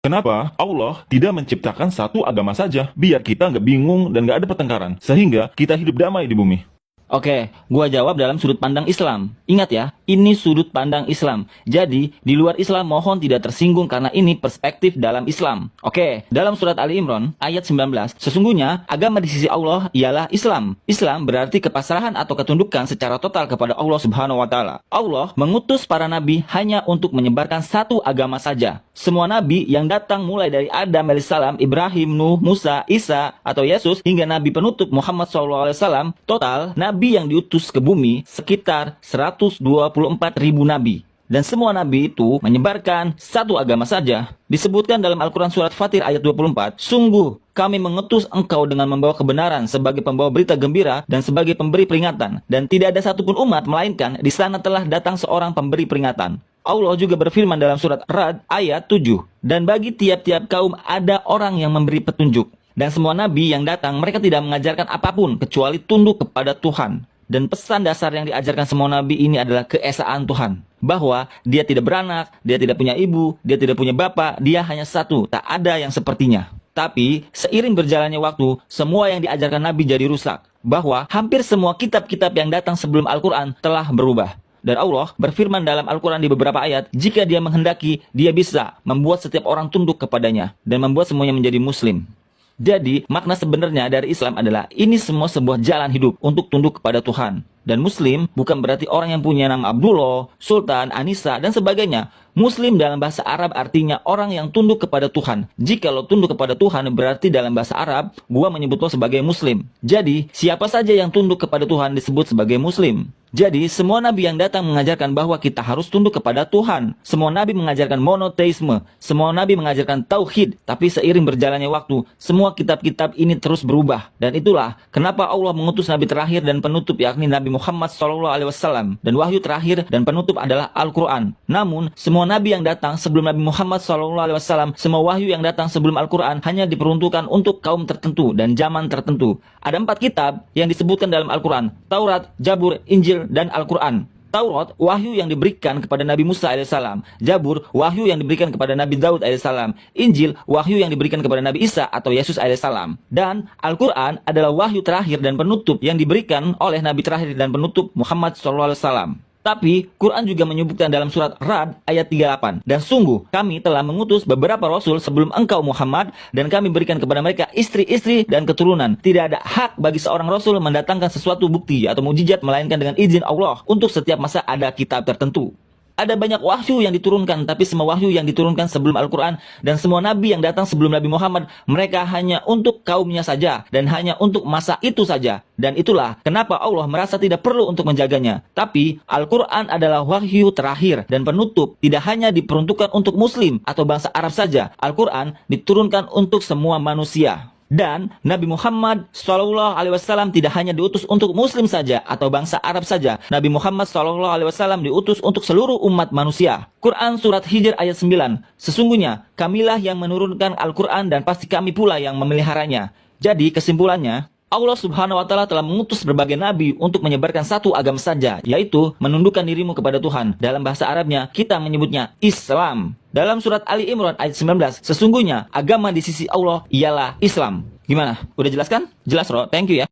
Kenapa Allah tidak menciptakan satu agama saja, biar kita nggak bingung dan nggak ada pertengkaran, sehingga kita hidup damai di bumi? Oke, gua jawab dalam sudut pandang Islam. Ingat ya, ini sudut pandang Islam. Jadi, di luar Islam mohon tidak tersinggung karena ini perspektif dalam Islam. Oke, dalam surat Ali Imran ayat 19, sesungguhnya agama di sisi Allah ialah Islam. Islam berarti kepasrahan atau ketundukan secara total kepada Allah Subhanahu wa taala. Allah mengutus para nabi hanya untuk menyebarkan satu agama saja. Semua nabi yang datang mulai dari Adam alaihissalam, Ibrahim, Nuh, Musa, Isa, atau Yesus hingga nabi penutup Muhammad SAW, total nabi yang diutus ke bumi sekitar 124.000 nabi. Dan semua nabi itu menyebarkan satu agama saja. Disebutkan dalam Al-Quran surat Fatir ayat 24, sungguh kami mengutus engkau dengan membawa kebenaran sebagai pembawa berita gembira dan sebagai pemberi peringatan. Dan tidak ada satupun umat melainkan di sana telah datang seorang pemberi peringatan. Allah juga berfirman dalam surat Ra'd ayat 7, dan bagi tiap-tiap kaum ada orang yang memberi petunjuk. Dan semua nabi yang datang mereka tidak mengajarkan apapun kecuali tunduk kepada Tuhan. Dan pesan dasar yang diajarkan semua nabi ini adalah keesaan Tuhan. Bahwa dia tidak beranak, dia tidak punya ibu, dia tidak punya bapak, dia hanya satu, tak ada yang sepertinya. Tapi seiring berjalannya waktu, semua yang diajarkan nabi jadi rusak. Bahwa hampir semua kitab-kitab yang datang sebelum Al-Quran telah berubah. Dan Allah berfirman dalam Al-Quran di beberapa ayat, jika dia menghendaki, dia bisa membuat setiap orang tunduk kepadanya dan membuat semuanya menjadi muslim. Jadi, makna sebenarnya dari Islam adalah ini semua sebuah jalan hidup untuk tunduk kepada Tuhan. Dan Muslim bukan berarti orang yang punya nama Abdullah, Sultan, Anissa, dan sebagainya. Muslim dalam bahasa Arab artinya orang yang tunduk kepada Tuhan. Jika lo tunduk kepada Tuhan berarti dalam bahasa Arab, gua menyebut lo sebagai Muslim. Jadi, siapa saja yang tunduk kepada Tuhan disebut sebagai Muslim. Jadi, semua nabi yang datang mengajarkan bahwa kita harus tunduk kepada Tuhan. Semua nabi mengajarkan monoteisme. Semua nabi mengajarkan tauhid. Tapi seiring berjalannya waktu, semua kitab-kitab ini terus berubah. Dan itulah kenapa Allah mengutus nabi terakhir dan penutup yakni Nabi Muhammad SAW. Dan wahyu terakhir dan penutup adalah Al-Quran. Namun, semua nabi yang datang sebelum Nabi Muhammad SAW, semua wahyu yang datang sebelum Al-Quran hanya diperuntukkan untuk kaum tertentu dan zaman tertentu. Ada 4 kitab yang disebutkan dalam Al-Quran: Taurat, Jabur, Injil, dan Al-Quran. Taurat, wahyu yang diberikan kepada Nabi Musa AS. Jabur, wahyu yang diberikan kepada Nabi Daud AS. Injil, wahyu yang diberikan kepada Nabi Isa atau Yesus AS. Dan Al-Quran adalah wahyu terakhir dan penutup yang diberikan oleh Nabi terakhir dan penutup Muhammad SAW. Tapi, Quran juga menyebutkan dalam surat Ra'd ayat 38. Dan sungguh, kami telah mengutus beberapa rasul sebelum engkau Muhammad, dan kami berikan kepada mereka istri-istri dan keturunan. Tidak ada hak bagi seorang rasul mendatangkan sesuatu bukti atau mujizat melainkan dengan izin Allah. Untuk setiap masa ada kitab tertentu. Ada banyak wahyu yang diturunkan, tapi semua wahyu yang diturunkan sebelum Al-Quran dan semua nabi yang datang sebelum Nabi Muhammad, mereka hanya untuk kaumnya saja dan hanya untuk masa itu saja. Dan itulah kenapa Allah merasa tidak perlu untuk menjaganya. Tapi Al-Quran adalah wahyu terakhir dan penutup, tidak hanya diperuntukkan untuk Muslim atau bangsa Arab saja. Al-Quran diturunkan untuk semua manusia. Dan Nabi Muhammad SAW tidak hanya diutus untuk Muslim saja atau bangsa Arab saja. Nabi Muhammad SAW diutus untuk seluruh umat manusia. Quran surat Hijr ayat 9. Sesungguhnya kamilah yang menurunkan Al-Quran dan pasti kami pula yang memeliharanya. Jadi kesimpulannya, Allah Subhanahu wa taala telah mengutus berbagai nabi untuk menyebarkan satu agama saja, yaitu menundukkan dirimu kepada Tuhan. Dalam bahasa Arabnya, kita menyebutnya Islam. Dalam surat Ali Imran ayat 19, sesungguhnya agama di sisi Allah ialah Islam. Gimana? Udah jelaskan? Jelas, Bro. Thank you ya.